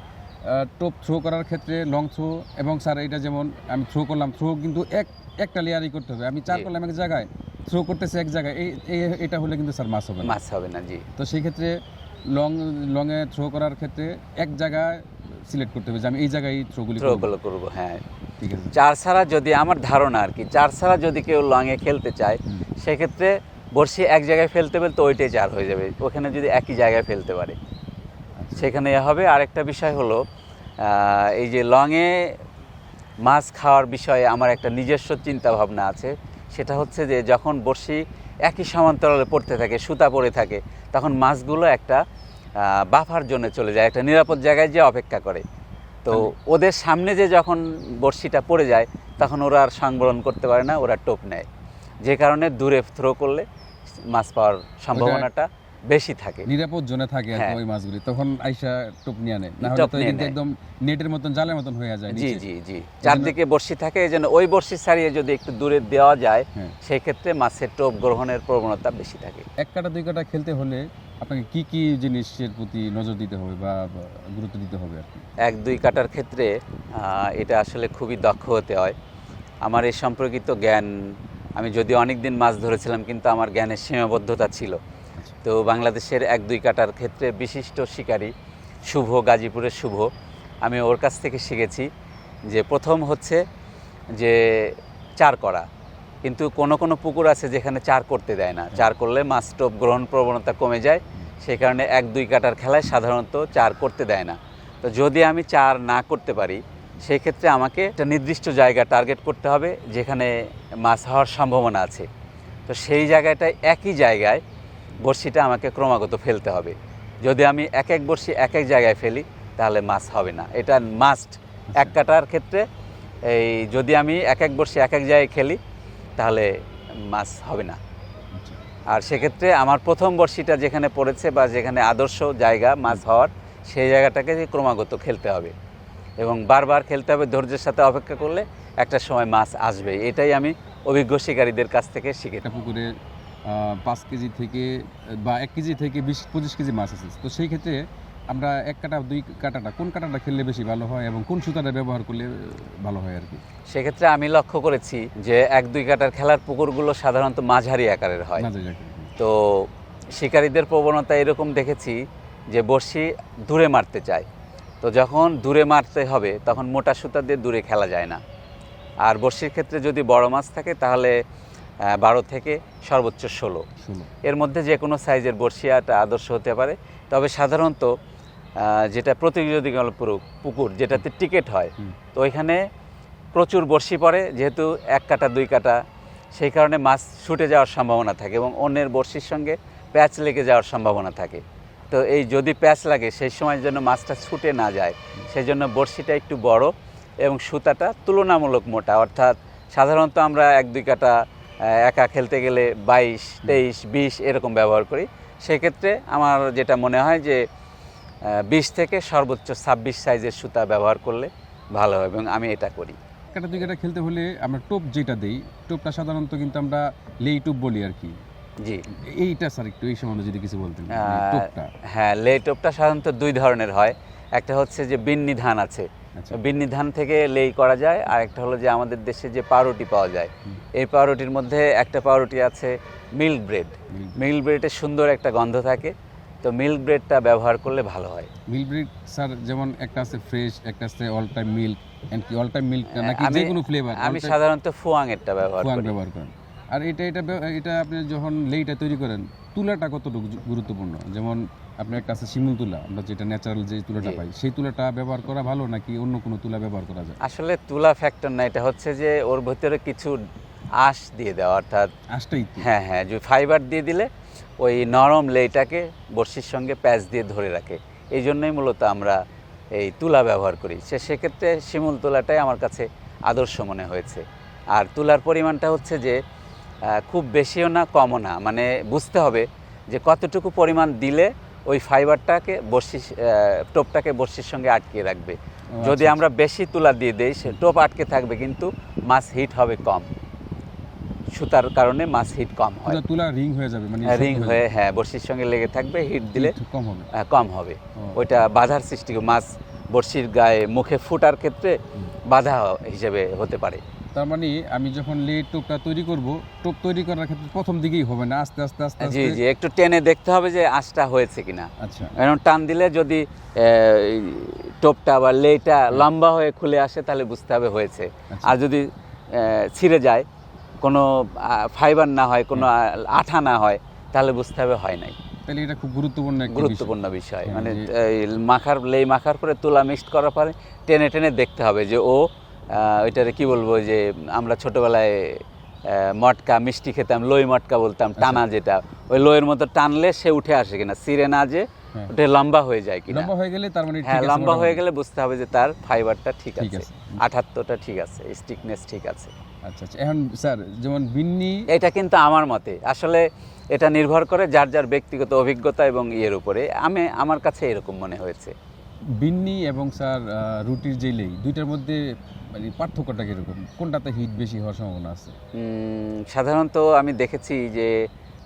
Speaker 1: টোপ থ্রো করার ক্ষেত্রে লং থ্রো, এবং স্যার এটা যেমন আমি থ্রো করলাম, থ্রো কিন্তু একটা লেয়ারই করতে হবে। আমি চার করলাম এক জায়গায়, থ্রো করতেছে এক জায়গায়, এটা হলে কিন্তু স্যার মাছ হবে না,
Speaker 2: মাছ হবে না। জি,
Speaker 1: তো সেই ক্ষেত্রে লংয়ে থ্রো করার ক্ষেত্রে এক জায়গায় সিলেক্ট করতে হবে যে আমি এই জায়গায় থ্রোগুলো
Speaker 2: করবো। হ্যাঁ,
Speaker 1: ঠিক আছে।
Speaker 2: চার ছাড়া যদি, আমার ধারণা আর কি, চার ছাড়া যদি কেউ লংয়ে খেলতে চায় সেক্ষেত্রে বড়শি এক জায়গায় ফেলতে ফেলতে ওইটাই চার হয়ে যাবে, ওখানে যদি একই জায়গায় ফেলতে পারে সেখানে হবে। আরেকটা বিষয় হলো এই যে লংয়ে মাছ খাওয়ার বিষয়ে আমার একটা নিজস্ব চিন্তা ভাবনা আছে। সেটা হচ্ছে যে যখন বড়শি একই সমান্তরালে পড়তে থাকে, সুতা পড়ে থাকে, তখন মাছগুলো একটা বাফার জন্য চলে যায়, একটা নিরাপদ জায়গায় যে অপেক্ষা করে। তো ওদের সামনে যে যখন বড়শিটা পড়ে যায় তখন ওরা আর সংবরণ করতে পারে না, ওরা টোপ নেয়, যে কারণে দূরে থ্রো করলে মাছ পাওয়ার সম্ভাবনাটা বেশি থাকে,
Speaker 1: নিরাপদ জোনে থাকে ওই মাছগুলি, তখন আইসা টোপ নিয়ে নেয়, না হলে তো একদম নেটের মতন জালের মতন হয়ে যায়।
Speaker 2: জি জি জি, চারদিকে বড়শি থাকে, এই জন্য ওই বড়শি ছাড়িয়ে যদি একটু দূরে দেওয়া যায় সেই ক্ষেত্রে মাছের টোপ গ্রহণের প্রবণতা বেশি থাকে।
Speaker 1: এক কাটা দুই কাটা খেলতে হলে আপনাকে কি কি জিনিসের প্রতি নজর দিতে হবে বা গুরুত্ব দিতে হবে আর কি?
Speaker 2: এক দুই কাটার ক্ষেত্রে এটা আসলে খুবই দক্ষ হতে হয়। আমার এই সম্পর্কিত জ্ঞান, আমি যদি অনেক দিন মাছ ধরেছিলাম কিন্তু আমার জ্ঞানের সীমাবদ্ধতা ছিল। তো বাংলাদেশের এক দুই কাটার ক্ষেত্রে বিশিষ্ট শিকারী শুভ, গাজীপুরের শুভ, আমি ওর কাছ থেকে শিখেছি যে প্রথম হচ্ছে যে চার করা। কিন্তু কোনো কোনো পুকুর আছে যেখানে চার করতে দেয় না, চার করলে মাছ টোপ গ্রহণ প্রবণতা কমে যায়, সেই কারণে এক দুই কাটার খেলায় সাধারণত চার করতে দেয় না। তো যদি আমি চার না করতে পারি সেই ক্ষেত্রে আমাকে একটা নির্দিষ্ট জায়গা টার্গেট করতে হবে যেখানে মাছ হওয়ার সম্ভাবনা আছে। তো সেই জায়গাটায় একই জায়গায় বড়শিটা আমাকে ক্রমাগত ফেলতে হবে। যদি আমি এক এক বড়শি এক এক জায়গায় ফেলি তাহলে মাছ হবে না, এটা মাস্ট। এক কাটার ক্ষেত্রে এই যদি আমি এক এক বড়শি এক এক জায়গায় খেলি তাহলে মাছ হবে না। আর সেক্ষেত্রে আমার প্রথম বড়শিটা যেখানে পড়েছে বা যেখানে আদর্শ জায়গা মাছ হওয়ার, সেই জায়গাটাকে ক্রমাগত খেলতে হবে এবং বারবার খেলতে হবে, ধৈর্যের সাথে অপেক্ষা করলে একটা সময় মাছ আসবে। এটাই আমি অভিজ্ঞ শিকারীদের কাছ থেকে শিখে।
Speaker 1: পুকুরে 5 কেজি থেকে বা 1 কেজি থেকে 20-25 কেজি মাছ আছে, তো সেই ক্ষেত্রে আমরা এক কাটা দুই কাটাটা কোন কাটাটা খেললে বেশি ভালো হয় এবং কোন সুতাটা ব্যবহার করলে ভালো হয় আর কি?
Speaker 2: সেক্ষেত্রে আমি লক্ষ্য করেছি যে এক দুই কাটার খেলার পুকুরগুলো সাধারণত মাঝারি আকারের হয়। তো শিকারীদের প্রবণতা এরকম দেখেছি যে বড়শি দূরে মারতে চায়, তো যখন দূরে মারতে হবে তখন মোটা সুতা দিয়ে দূরে খেলা যায় না। আর বড়শির ক্ষেত্রে যদি বড় মাছ থাকে তাহলে 12 থেকে সর্বোচ্চ 16, এর মধ্যে যে কোনো সাইজের বড়শি একটা আদর্শ হতে পারে। তবে সাধারণত যেটা প্রতিযোগিতামূলক পুকুর যেটাতে টিকেট হয়, তো ওইখানে প্রচুর বড়শি পড়ে, যেহেতু এক কাটা দুই কাটা, সেই কারণে মাছ ছুটে যাওয়ার সম্ভাবনা থাকে এবং অন্যের বড়শির সঙ্গে প্যাচ লেগে যাওয়ার সম্ভাবনা থাকে। তো এই যদি প্যাচ লাগে সেই সময় যেন মাছটা ছুটে না যায়, সেই জন্য বড়শিটা একটু বড় এবং সুতাটা তুলনামূলক মোটা, অর্থাৎ সাধারণত আমরা 1-2 কাটা একা খেলতে গেলে 22, 23, 20 এরকম ব্যবহার করি। সেক্ষেত্রে আমার যেটা মনে হয় যে 20 থেকে সর্বোচ্চ 26 সাইজের সুতা ব্যবহার করলে ভালো হয় এবং আমি এটা করি।
Speaker 1: কাটা 2 কাটা খেলতে হলে আমরা টোপ যেটা দেই, টোপটা সাধারণত কিন্তু আমরা লেই টোপ বলি আর কি।
Speaker 2: জি,
Speaker 1: এইটা স্যার একটু এই সম্বন্ধে যদি কিছু বলতেন। টোপটা
Speaker 2: হ্যাঁ, লে টোপটা সাধারণত 2 ধরনের হয়। একটা হচ্ছে যে বিন্নি ধান আছে,
Speaker 1: আচ্ছা।
Speaker 2: বিন্নি ধান থেকে লেই করা যায়, আর একটা হলো যে আমাদের দেশে যে পাউরুটি পাওয়া যায়, এই পাউরুটির মধ্যে একটা পাউরুটি আছে মিল্ক ব্রেড। মিল্ক ব্রেডের সুন্দর একটা গন্ধ থাকে, তো মিল্ক ব্রেডটা ব্যবহার করলে ভালো হয়।
Speaker 1: মিল্ক ব্রেড স্যার যেমন একটা আছে ফ্রেশ, একটা আছে অল টাইম মিল্ক, এন্ড কি অল টাইম মিল্ক নাকি যে কোনো ফ্লেভার?
Speaker 2: আমি সাধারণত ফুয়াংয়েরটা ব্যবহার করি।
Speaker 1: ব্যবহার করেন। আর এটা আপনি যখন লেইটা তৈরি করেন, তুলাটা কতটুকু গুরুত্বপূর্ণ? যেমন আপনার একটা আছে শিমুল তুলা, আমরা যেটা ন্যাচারাল যে তুলাটা পাই, সেই তুলাটা ব্যবহার করা ভালো নাকি অন্য কোনো তুলা ব্যবহার করা যায়?
Speaker 2: আসলে তুলা ফ্যাক্টর না, এটা হচ্ছে যে ওর ভিতরে কিছু আঁশ দিয়ে দেওয়া, অর্থাৎ
Speaker 1: আঁশটাই তো।
Speaker 2: হ্যাঁ, যে ফাইবার দিয়ে দিলে ওই নরম লেইটাকে বড়শির সঙ্গে প্যাচ দিয়ে ধরে রাখে। এই জন্যই মূলত আমরা এই তুলা ব্যবহার করি। সেক্ষেত্রে শিমুল তুলাটাই আমার কাছে আদর্শ মনে হয়েছে। আর তুলার পরিমাণটা হচ্ছে যে খুব বেশিও না কমও না, মানে বুঝতে হবে যে কতটুকু পরিমাণ দিলে ওই ফাইবারটাকে টোপটাকে বড়শির সঙ্গে আটকে রাখবে। যদি আমরা বেশি তুলা দিয়ে দেই, সে টোপ আটকে থাকবে কিন্তু মাছ হিট হবে কম, সুতার কারণে মাছ হিট কম হয়।
Speaker 1: তুলা রিং হয়ে যাবে, মানে
Speaker 2: রিং হয়ে হ্যাঁ বড়শির সঙ্গে লেগে থাকবে, হিট দিলে কম হবে।
Speaker 1: ও।
Speaker 2: ওইটা বাধার সৃষ্টি, মাছ বড়শির গায়ে মুখে ফুটার ক্ষেত্রে বাধা হিসেবে হতে পারে।
Speaker 1: তার মানে আমি যখন লেট টোপটা তৈরি করব, টোপ তৈরি করার ক্ষেত্রে প্রথম দিকেই হবে না, আস্তে আস্তে আস্তে
Speaker 2: জি
Speaker 1: আস্তে।
Speaker 2: জি, একটু টেনে দেখতে হবে যে আঁশটা হয়েছে কিনা।
Speaker 1: আচ্ছা।
Speaker 2: এরকম টান দিলে যদি টোপটা বা লেটা লম্বা হয়ে খুলে আসে তাহলে বুঝতে হবে হয়েছে।
Speaker 1: আচ্ছা।
Speaker 2: আর যদি ছিঁড়ে যায়, কোনো ফাইবার না হয়, কোনো আঠা না হয়, তাহলে বুঝতে হবে হয় নাই।
Speaker 1: তাহলে এটা খুব গুরুত্বপূর্ণ একটা
Speaker 2: গুরুত্বপূর্ণ বিষয়, মানে
Speaker 1: যে-
Speaker 2: এই লেই মাখার পরে তুলা মিক্সড করার পরে টেনে টেনে দেখতে হবে যে ও ওইটারে কি বলবো, যে আমরা ছোটবেলায় মটকা মিষ্টি খেতাম, লই মটকা বলতাম, টানা যেটা, ওই লইয়ের মতো টানলে সে উঠে আসে কিনা, সিরে না যে ওটা লম্বা হয়ে যায় কিনা।
Speaker 1: লম্বা হয়ে গেলে তার মানে
Speaker 2: হ্যাঁ,
Speaker 1: ঠিক আছে,
Speaker 2: লম্বা হয়ে
Speaker 1: মোটামুটি।
Speaker 2: গেলে বুঝতে হবে যে তার ফাইবারটা ঠিক
Speaker 1: ঠিক
Speaker 2: আছে,
Speaker 1: আছে।
Speaker 2: আঠাত্তরটা ঠিক আছে, স্টিকনেস ঠিক আছে।
Speaker 1: আচ্ছা আচ্ছা। এখন স্যার যেমন বিন্নি,
Speaker 2: এটা কিন্তু আমার মতে আসলে এটা নির্ভর করে যার যার ব্যক্তিগত অভিজ্ঞতা এবং ইয়ের উপরে। আমার কাছে এরকম মনে হয়েছে।
Speaker 1: বিন্নি এবং স্যার রুটির যে লেই, দুইটার মধ্যে মানে পার্থক্যটা কিরকম? কোনটাতে হিট বেশি হওয়ার সম্ভাবনা আছে?
Speaker 2: সাধারণত আমি দেখেছি যে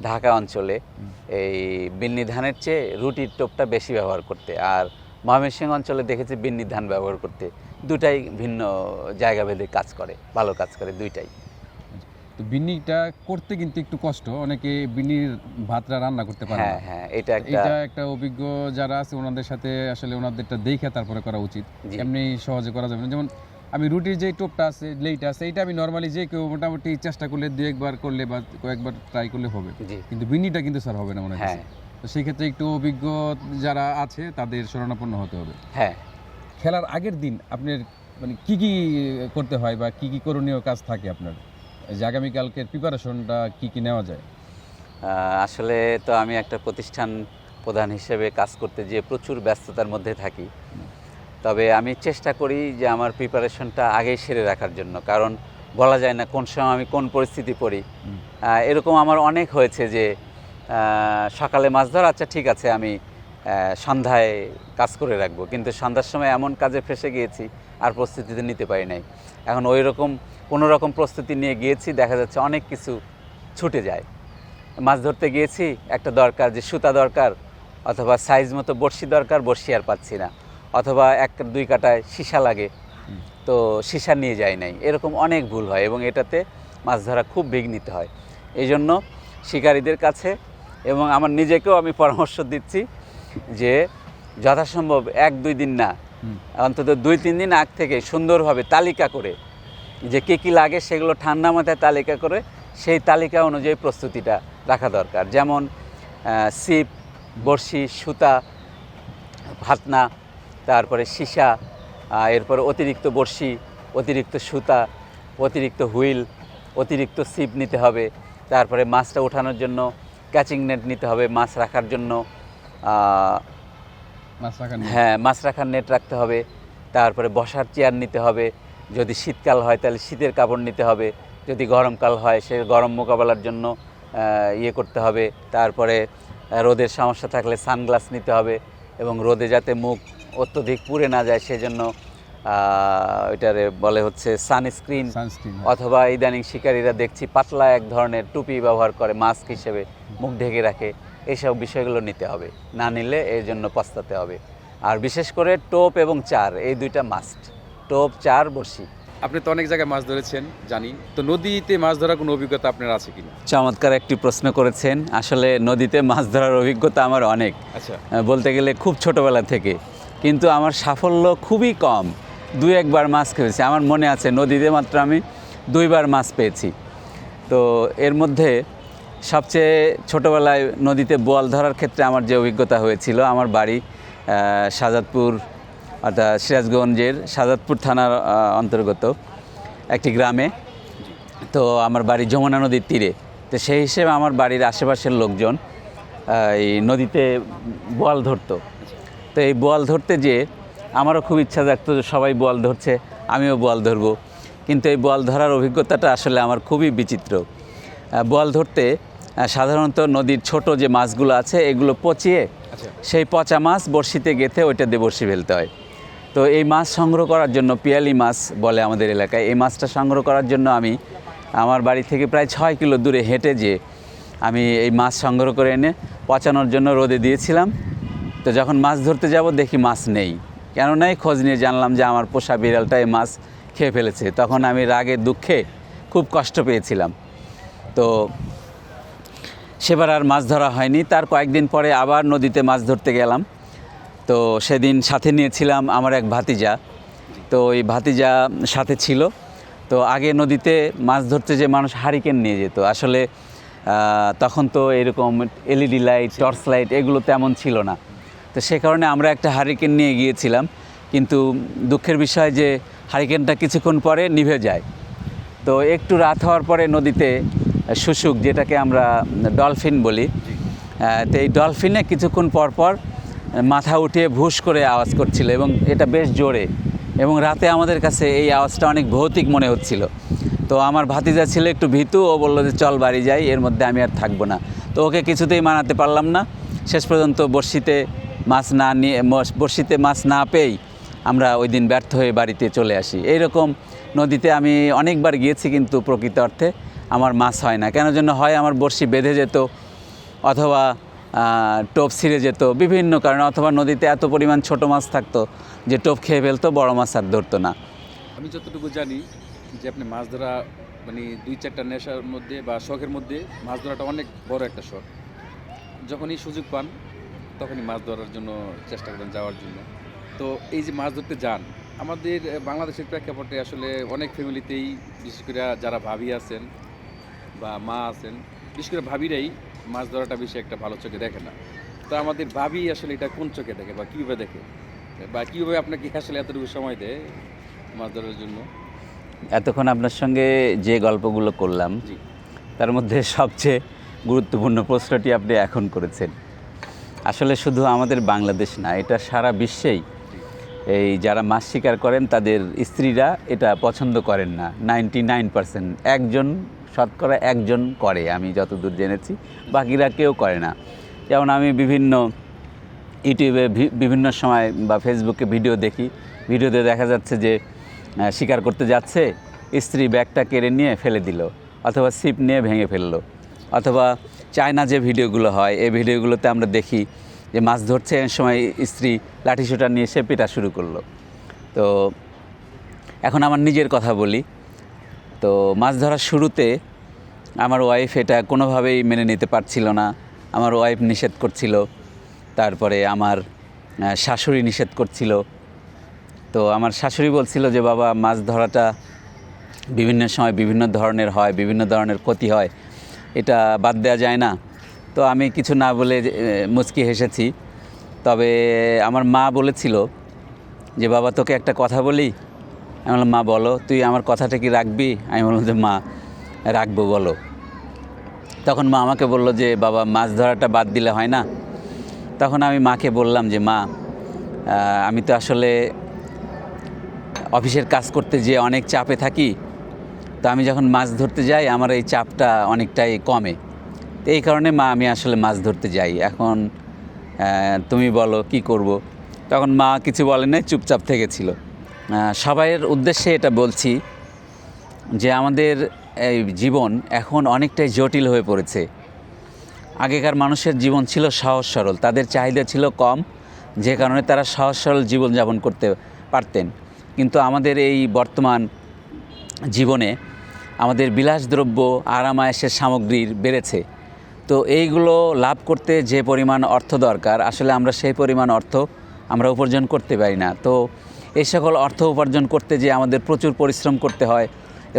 Speaker 2: ঢাকা অঞ্চলে এই বিন্নি ধানের চেয়ে রুটির টোপটা বেশি ব্যবহার করতে, আর ময়মনসিংহ অঞ্চলে দেখেছি বিন্নি ধান ব্যবহার করতে। দুটাই ভিন্ন জায়গা ভেদে কাজ করে, ভালো কাজ করে দুইটাই।
Speaker 1: তো বিন্নিটা করতে কিন্তু একটু কষ্ট, অনেকে বিন্নির ভাতটা রান্না করতে পারে না।
Speaker 2: হ্যাঁ হ্যাঁ, এটা
Speaker 1: একটা অভিজ্ঞ যারা আছে ওনাদের সাথে আসলে ওনাদেরটা দেখে তারপরে করা উচিত,
Speaker 2: জি।
Speaker 1: এমনি সহজে করা যাবে না। যেমন আমি রুটির যে টোপটা আছে, লেইটা আছে, এটা আমি নর্মালি যে কেউ মোটামুটি চেষ্টা করলে 2-1 করলে বা কয়েকবার ট্রাই করলে হবে,
Speaker 2: জি।
Speaker 1: কিন্তু বিন্নিটা কিন্তু স্যার হবে না মনে হয়।
Speaker 2: হ্যাঁ
Speaker 1: তো সেই ক্ষেত্রে একটু অভিজ্ঞ যারা আছে তাদের শরণাপন্ন হতে হবে।
Speaker 2: হ্যাঁ,
Speaker 1: খেলার আগের দিন আপনার মানে কি কি করতে হয় বা কি কি করণীয় কাজ থাকে আপনার, যে আগামীকালকের প্রিপারেশনটা কি কি নেওয়া যায়?
Speaker 2: আসলে তো আমি একটা প্রতিষ্ঠান প্রধান হিসেবে কাজ করতে গিয়ে প্রচুর ব্যস্ততার মধ্যে থাকি। তবে আমি চেষ্টা করি যে আমার প্রিপারেশনটা আগেই সেরে রাখার জন্য, কারণ বলা যায় না কোন সময় আমি কোন পরিস্থিতি পড়ি। এরকম আমার অনেক হয়েছে যে সকালে মাছ ধরা, আচ্ছা ঠিক আছে আমি সন্ধ্যায় কাজ করে রাখবো, কিন্তু সন্ধ্যার সময় এমন কাজে ফেসে গিয়েছি আর প্রস্তুতিতে নিতে পারি নাই। এখন ওই রকম কোনো রকম প্রস্তুতি নিয়ে গিয়েছি, দেখা যাচ্ছে অনেক কিছু ছুটে যায়। মাছ ধরতে গিয়েছি, একটা দরকার যে সুতা দরকার, অথবা সাইজ মতো বড়শি দরকার, বড়শি আর পাচ্ছি না, অথবা 1-2 কাটায় সীসা লাগে, তো সীসা নিয়ে যাই নাই। এরকম অনেক ভুল হয় এবং এটাতে মাছ ধরা খুব বিঘ্নিত হয়। এই জন্য শিকারীদের কাছে এবং আমার নিজেকেও আমি পরামর্শ দিচ্ছি যে যথাসম্ভব 1-2 দিন না, অন্তত 2-3 দিন আগ থেকে সুন্দরভাবে তালিকা করে যে কী কী লাগে সেগুলো ঠান্ডা মাথায় তালিকা করে সেই তালিকা অনুযায়ী প্রস্তুতিটা রাখা দরকার। যেমন ছিপ, বড়শি, সুতা, ভাতনা, তারপরে সীসা, এরপরে অতিরিক্ত বড়শি, অতিরিক্ত সুতা, অতিরিক্ত হুইল, অতিরিক্ত ছিপ নিতে হবে। তারপরে মাছটা ওঠানোর জন্য ক্যাচিং নেট নিতে হবে, মাছ রাখার জন্য
Speaker 1: মাছ রাখার নেট।
Speaker 2: হ্যাঁ, মাছ রাখার নেট রাখতে হবে। তারপরে বসার চেয়ার নিতে হবে, যদি শীতকাল হয় তাহলে শীতের কাপড় নিতে হবে, যদি গরমকাল হয় সে গরম মোকাবেলার জন্য ইয়ে করতে হবে। তারপরে রোদের সমস্যা থাকলে সানগ্লাস নিতে হবে এবং রোদে যাতে মুখ অত্যধিক পুড়ে না যায় সেজন্য এটারে বলে হচ্ছে সানস্ক্রিন, অথবা ইদানিং শিকারীরা দেখছি পাতলা এক ধরনের টুপি ব্যবহার করে মাস্ক হিসেবে, মুখ ঢেকে রাখে। এইসব বিষয়গুলো নিতে হবে, না নিলে এর জন্য পস্তাতে হবে। আর বিশেষ করে টোপ এবং চার, এই দুইটা মাস্ট, টোপ, চার, বড়শি।
Speaker 1: আপনি তো অনেক জায়গায় মাছ ধরেছেন জানি, তো নদীতে মাছ ধরার কোনো অভিজ্ঞতা আপনার আছে কিনা?
Speaker 2: চমৎকার একটি প্রশ্ন করেছেন। আসলে নদীতে মাছ ধরার অভিজ্ঞতা আমার অনেক,
Speaker 1: আচ্ছা,
Speaker 2: বলতে গেলে খুব ছোটোবেলা থেকে, কিন্তু আমার সাফল্য খুবই কম। 2-1 বার মাছ খেয়েছি, আমার মনে আছে নদীতে মাত্র আমি 2 বার মাছ পেয়েছি। তো এর মধ্যে সবচেয়ে ছোটোবেলায় নদীতে বোয়াল ধরার ক্ষেত্রে আমার যে অভিজ্ঞতা হয়েছিল, আমার বাড়ি শাহজাদপুর, অর্থাৎ সিরাজগঞ্জের শাহজাদপুর থানার অন্তর্গত একটি গ্রামে। তো আমার বাড়ি যমুনা নদীর তীরে। তো সেই হিসেবে আমার বাড়ির আশেপাশের লোকজন এই নদীতে বোয়াল ধরতো। তো এই বোয়াল ধরতে যেয়ে আমারও খুব ইচ্ছা থাকতো যে সবাই বোয়াল ধরছে, আমিও বোয়াল ধরবো। কিন্তু এই বোয়াল ধরার অভিজ্ঞতাটা আসলে আমার খুবই বিচিত্র। বোয়াল ধরতে সাধারণত নদীর ছোট যে মাছগুলো আছে এগুলো পচিয়ে সেই পচা মাছ বড়শিতে গেঁথে ওইটা দিয়ে বড়শি ফেলতে হয়। তো এই মাছ সংগ্রহ করার জন্য, পিয়ালি মাছ বলে আমাদের এলাকায়, এই মাছটা সংগ্রহ করার জন্য আমি আমার বাড়ি থেকে প্রায় 6 কিলো দূরে হেঁটে যেয়ে আমি এই মাছ সংগ্রহ করে এনে পচানোর জন্য রোদে দিয়েছিলাম। তো যখন মাছ ধরতে যাব দেখি মাছ নেই। কেন নেই খোঁজ নিয়ে জানলাম যে আমার পোষা বিড়ালটা এই মাছ খেয়ে ফেলেছে। তখন আমি রাগে দুঃখে খুব কষ্ট পেয়েছিলাম। তো সেবার আর মাছ ধরা হয়নি। তার কয়েকদিন পরে আবার নদীতে মাছ ধরতে গেলাম। তো সেদিন সাথে নিয়েছিলাম আমার এক ভাতিজা। তো ওই ভাতিজা সাথে ছিল। তো আগে নদীতে মাছ ধরতে যে মানুষ হারিকেন নিয়ে যেত, আসলে তখন তো এরকম এলইডি লাইট, টর্চ লাইট এগুলো তেমন ছিল না। তো সে কারণে আমরা একটা হারিকেন নিয়ে গিয়েছিলাম, কিন্তু দুঃখের বিষয় যে হারিকেনটা কিছুক্ষণ পরে নিভে যায়। তো একটু রাত হওয়ার পরে নদীতে শুশুক, যেটাকে আমরা ডলফিন বলি, তো এই ডলফিনে কিছুক্ষণ পর পর মাথা উঠিয়ে ভুস করে আওয়াজ করছিল এবং এটা বেশ জোরে, এবং রাতে আমাদের কাছে এই আওয়াজটা অনেক ভৌতিক মনে হচ্ছিল। তো আমার ভাতিজা ছিল একটু ভীতু, ও বললো যে চল বাড়ি যাই, এর মধ্যে আমি আর থাকবো না। তো ওকে কিছুতেই মানাতে পারলাম না। শেষ পর্যন্ত বড়শিতে মাছ না পেয়েই আমরা ওই দিন ব্যর্থ হয়ে বাড়িতে চলে আসি। এইরকম নদীতে আমি অনেকবার গিয়েছি, কিন্তু প্রকৃত অর্থে আমার মাছ হয় না। কেন জন্য হয়, আমার বড়শি বেঁধে যেত, অথবা টোপ ছিঁড়ে যেত বিভিন্ন কারণে, অথবা নদীতে এত পরিমাণ ছোট মাছ থাকতো যে টোপ খেয়ে ফেলতো, বড় মাছ আর ধরতো না।
Speaker 1: আমি যতটুকু জানি যে আপনি মাছ ধরা মানে 2-4টা নেশার মধ্যে বা শখের মধ্যে মাছ ধরাটা অনেক বড় একটা শখ। যখনই সুযোগ পান তখনই মাছ ধরার জন্য চেষ্টা করেন যাওয়ার জন্য। তো এই যে মাছ ধরতে যান, আমাদের বাংলাদেশের প্রেক্ষাপটে আসলে অনেক ফ্যামিলিতেই, বিশেষ করে যারা ভাবি আছেন বা মা আছেন, বিশেষ করে ভাবিরাই মাছ ধরাটা বেশি একটা ভালো চোখে দেখে না। তো আমাদের ভাবি আসলে এটা কোন চোখে দেখে বা কীভাবে দেখে, বা কীভাবে আপনাকে আসলে এতটুকু সময় দেয় মাছ ধরার জন্য?
Speaker 2: এতক্ষণ আপনার সঙ্গে যে গল্পগুলো করলাম তার মধ্যে সবচেয়ে গুরুত্বপূর্ণ প্রশ্নটি আপনি এখন করেছেন। আসলে শুধু আমাদের বাংলাদেশ না, এটা সারা বিশ্বেই এই যারা মাছ শিকার করেন তাদের স্ত্রীরা এটা পছন্দ করেন না। 99%, শতকরা একজন করে, আমি যতদূর জেনেছি, বাকিরা কেউ করে না। যেমন আমি বিভিন্ন ইউটিউবে বিভিন্ন সময় বা ফেসবুকে ভিডিও দেখি, ভিডিওতে দেখা যাচ্ছে যে শিকার করতে যাচ্ছে, স্ত্রী ব্যাগটা কেড়ে নিয়ে ফেলে দিল, অথবা ছিপ নিয়ে ভেঙে ফেললো, অথবা চায়না যে ভিডিওগুলো হয় এই ভিডিওগুলোতে আমরা দেখি যে মাছ ধরছে এর সময় স্ত্রী লাঠিসোঁটা নিয়ে এসে পেটা শুরু করলো। তো এখন আমার নিজের কথা বলি। তো মাছ ধরার শুরুতে আমার ওয়াইফ এটা কোনোভাবেই মেনে নিতে পারছিল না। আমার ওয়াইফ নিষেধ করছিল, তারপরে আমার শাশুড়ি নিষেধ করছিল। তো আমার শাশুড়ি বলছিল যে বাবা, মাছ ধরাটা বিভিন্ন সময় বিভিন্ন ধরনের হয়, বিভিন্ন ধরনের ক্ষতি হয়, এটা বাদ দেওয়া যায় না। তো আমি কিছু না বলে মুচকি হেসেছি। তবে আমার মা বলেছিল যে বাবা, তোকে একটা কথা বলি। আমি বললাম, মা বলো, তুই আমার কথাটা কি রাখবি? আমি বললাম যে মা, রাখবো, বলো। তখন মা আমাকে বললো যে বাবা, মাছ ধরাটা বাদ দিলে হয় না? তখন আমি মাকে বললাম যে মা, আমি তো আসলে অফিসের কাজ করতে যেয়ে অনেক চাপে থাকি, তো আমি যখন মাছ ধরতে যাই আমার এই চাপটা অনেকটাই কমে। তো এই কারণে আমি আসলে মাছ ধরতে যাই। এখন তুমি বলো কি করব, তখন মা কিছু বলে নাই, চুপচাপ থেকেছিল। সবাইয়ের উদ্দেশ্যে এটা বলছি যে আমাদের এই জীবন এখন অনেকটাই জটিল হয়ে পড়েছে। আগেকার মানুষের জীবন ছিল সহজ সরল, তাদের চাহিদা ছিল কম, যে কারণে তারা সহজ সরল জীবনযাপন করতে পারতেন। কিন্তু আমাদের এই বর্তমান জীবনে আমাদের বিলাসদ্রব্য আরামায়েশের সামগ্রীর বেড়েছে। তো এইগুলো লাভ করতে যে পরিমাণ অর্থ দরকার, আসলে আমরা সেই পরিমাণ অর্থ আমরা উপার্জন করতে পারি না। তো এই সকল অর্থ উপার্জন করতে যে আমাদের প্রচুর পরিশ্রম করতে হয়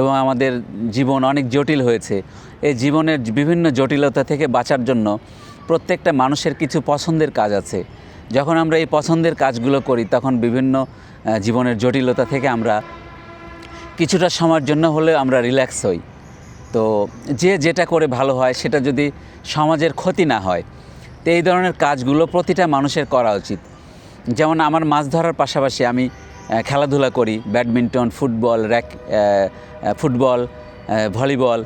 Speaker 2: এবং আমাদের জীবন অনেক জটিল হয়েছে। এই জীবনের বিভিন্ন জটিলতা থেকে বাঁচার জন্য প্রত্যেকটা মানুষের কিছু পছন্দের কাজ আছে। যখন আমরা এই পছন্দের কাজগুলো করি তখন বিভিন্ন জীবনের জটিলতা থেকে আমরা কিছুটা সময়ের জন্য হলেও আমরা রিল্যাক্স হই। তো যে যেটা করে ভালো হয় সেটা যদি সমাজের ক্ষতি না হয়, তো এই ধরনের কাজগুলো প্রতিটা মানুষের করা উচিত। যেমন আমার মাছ ধরার পাশাপাশি আমি খেলাধুলা করি, ব্যাডমিন্টন, ফুটবল, ভলিবল,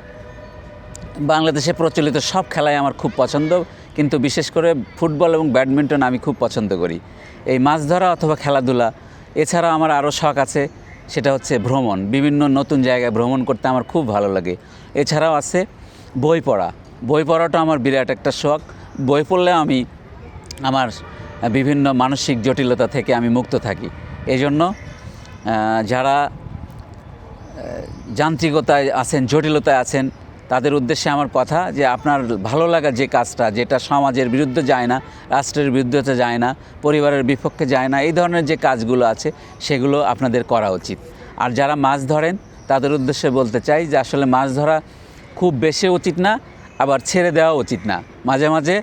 Speaker 2: বাংলাদেশে প্রচলিত সব খেলাই আমার খুব পছন্দ, কিন্তু বিশেষ করে ফুটবল এবং ব্যাডমিন্টন আমি খুব পছন্দ করি। এই মাছ ধরা অথবা খেলাধুলা এছাড়া আমার আরও শখ আছে, সেটা হচ্ছে ভ্রমণ। বিভিন্ন নতুন জায়গায় ভ্রমণ করতে আমার খুব ভালো লাগে। এছাড়াও আছে বই পড়া। বই পড়াটা আমার বিরাট একটা শখ। বই পড়লে আমি আমার বিভিন্ন মানসিক জটিলতা থেকে আমি মুক্ত থাকি। এই জন্য যারা যান্ত্রিকতায় আছেন, জটিলতায় আছেন, তাদের উদ্দেশ্যে আমার কথা যে আপনার ভালো লাগা যে কাজটা, যেটা সমাজের বিরুদ্ধে যায় না, রাষ্ট্রের বিরুদ্ধে যায় না, পরিবারের বিপক্ষে যায় না, এই ধরনের যে কাজগুলো আছে সেগুলো আপনাদের করা উচিত। আর যারা মাছ ধরেন তাদের উদ্দেশ্যে বলতে চাই যে আসলে মাছ ধরা খুব বেশি উচিত না, আবার ছেড়ে দেওয়া উচিত না। মাঝে মাঝে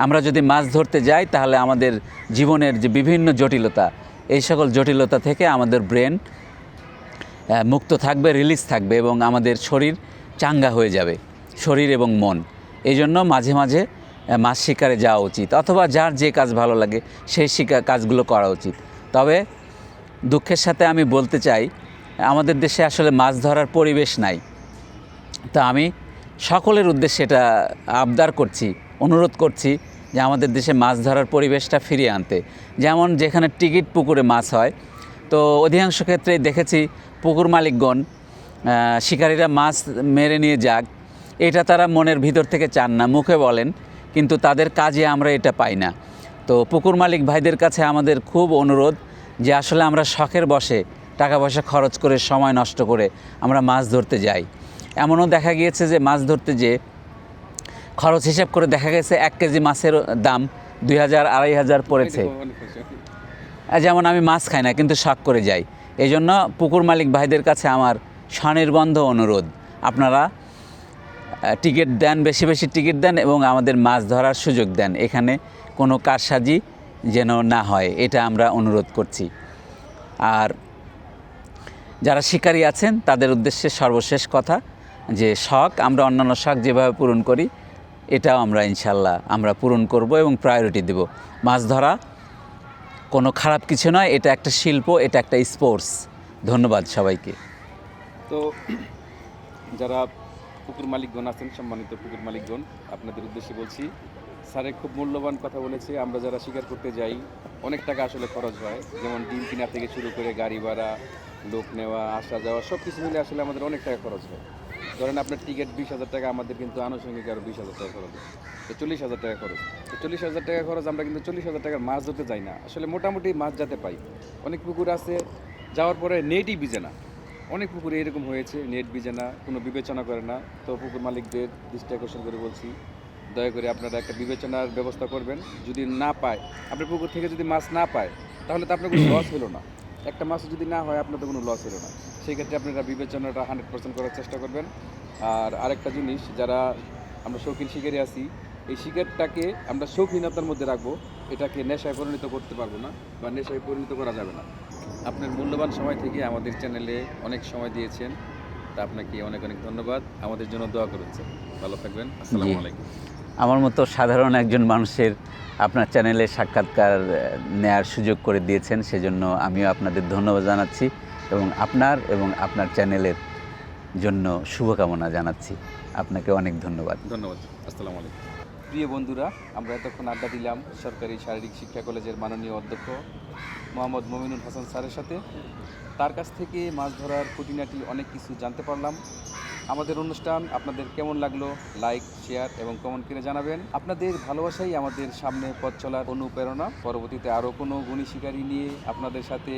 Speaker 2: আমরা যদি মাছ ধরতে যাই তাহলে আমাদের জীবনের যে বিভিন্ন জটিলতা, এই সকল জটিলতা থেকে আমাদের ব্রেন মুক্ত থাকবে, রিলিজ থাকবে এবং আমাদের শরীর চাঙ্গা হয়ে যাবে, শরীর এবং মন। এই জন্য মাঝে মাঝে মাছ শিকারে যাওয়া উচিত, অথবা যার যে কাজ ভালো লাগে সেই কাজগুলো করা উচিত। তবে দুঃখের সাথে আমি বলতে চাই আমাদের দেশে আসলে মাছ ধরার পরিবেশ নাই। তা আমি সকলের উদ্দেশ্যে এটা আবদার করছি, অনুরোধ করছি যে আমাদের দেশে মাছ ধরার পরিবেশটা ফিরিয়ে আনতে। যেমন যেখানে টিকিট পুকুরে মাছ হয়, তো অধিকাংশ ক্ষেত্রেই দেখেছি পুকুর মালিকগণ শিকারীরা মাছ মেরে নিয়ে যাক, এটা তারা মনের ভিতর থেকে চান না, মুখে বলেন, কিন্তু তাদের কাজে আমরা এটা পাই না। তো পুকুর মালিক ভাইদের কাছে আমাদের খুব অনুরোধ যে আসলে আমরা শখের বশে টাকা পয়সা খরচ করে, সময় নষ্ট করে আমরা মাছ ধরতে যাই। এমনও দেখা গিয়েছে যে মাছ ধরতে যেয়ে খরচ হিসাব করে দেখা গেছে 1 কেজি মাছের দাম 2000-2500 পড়েছে। যেমন আমি মাছ খাই না, কিন্তু শখ করে যাই। এই জন্য পুকুর মালিক ভাইদের কাছে আমার স্বনির্বন্ধ অনুরোধ, আপনারা টিকিট দেন, বেশি বেশি টিকিট দেন এবং আমাদের মাছ ধরার সুযোগ দেন। এখানে কোনো কারসাজি যেন না হয়, এটা আমরা অনুরোধ করছি। আর যারা শিকারী আছেন তাদের উদ্দেশ্যে সর্বশেষ কথা যে শখ আমরা অন্যান্য শখ যেভাবে পূরণ করি এটাও আমরা ইনশাল্লাহ আমরা পূরণ করব এবং প্রায়োরিটি দেব। মাছ ধরা কোনো খারাপ কিছু নয়, এটা একটা শিল্প, এটা একটা স্পোর্টস। ধন্যবাদ সবাইকে।
Speaker 1: তো যারা পুকুর মালিকগণ আছেন, সম্মানিত পুকুর মালিকগণ, আপনাদের উদ্দেশ্যে বলছি, স্যারে খুব মূল্যবান কথা বলেছে। আমরা যারা শিকার করতে যাই অনেক টাকা আসলে খরচ হয়, যেমন ডিম কিনা থেকে শুরু করে গাড়ি ভাড়া, লোক নেওয়া, আসা যাওয়া, সব কিছু মিলে আসলে আমাদের অনেক টাকা খরচ হয়। ধরেন আপনার টিকিট 20,000 টাকা, আমাদের কিন্তু আনুষঙ্গিক আরও 20,000 টাকা খরচ, তো 40,000 টাকা খরচ। তো 40,000 টাকা খরচ, আমরা কিন্তু 40,000 টাকার মাছ ধরতে যাই না, আসলে মোটামুটি মাছ যাতে পাই। অনেক পুকুর আছে যাওয়ার পরে নেটই ভিজে না, অনেক পুকুরে এরকম হয়েছে, নেট ভিজে না, কোনো বিবেচনা করে না। তো পুকুর মালিকদের দৃষ্টি আকর্ষণ করে বলছি, দয়া করে আপনারা একটা বিবেচনার ব্যবস্থা করবেন। যদি না পায়, আপনার পুকুর থেকে যদি মাছ না পায়, তাহলে তো আপনার কোনো লস হলো না। একটা মাছ যদি না হয় আপনার তো কোনো লস হলো না। সেই ক্ষেত্রে আপনারা বিবেচনাটা 100% করার চেষ্টা করবেন। আর আরেকটা জিনিস, যারা আমরা শৌখিন শিকারী আছি, এই শিকারটাকে আমরা শৌখিনতার মধ্যে রাখবো, এটাকে নেশায় পরিণত করতে পারবো না বা নেশায় পরিণত করা যাবে না। আপনার মূল্যবান সময় থেকে আমাদের চ্যানেলে অনেক সময় দিয়েছেন, তা আপনাকে অনেক অনেক ধন্যবাদ। আমাদের জন্য দোয়া করেছেন। ভালো থাকবেন। আসসালামু আলাইকুম।
Speaker 2: আমার মতো সাধারণ একজন মানুষের আপনার চ্যানেলে সাক্ষাৎকার নেয়ার সুযোগ করে দিয়েছেন, সেজন্য আমিও আপনাদের ধন্যবাদ জানাচ্ছি। এবং আপনার চ্যানেলের জন্য শুভকামনা জানাচ্ছি। আপনাকে অনেক ধন্যবাদ।
Speaker 1: ধন্যবাদ। আসসালামু আলাইকুম। প্রিয় বন্ধুরা, আমরা এতক্ষণ আড্ডা দিলাম সরকারি শারীরিক শিক্ষা কলেজের মাননীয় অধ্যক্ষ মোহাম্মদ মমিনুল হাসান স্যারের সাথে। তার কাছ থেকে মাছ ধরার খুঁটিনাটি অনেক কিছু জানতে পারলাম। আমাদের অনুষ্ঠান আপনাদের কেমন লাগলো লাইক, শেয়ার এবং কমেন্ট করে জানাবেন। আপনাদের ভালোবাসাই আমাদের সামনে পথ চলার অনুপ্রেরণা। পরবর্তীতে আরও কোনো গুণী শিকারী নিয়ে আপনাদের সাথে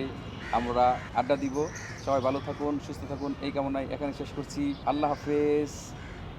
Speaker 1: আমরা আড্ডা দিব। সবাই ভালো থাকুন, সুস্থ থাকুন এই কামনায় এখানে শেষ করছি। আল্লাহ হাফেজ।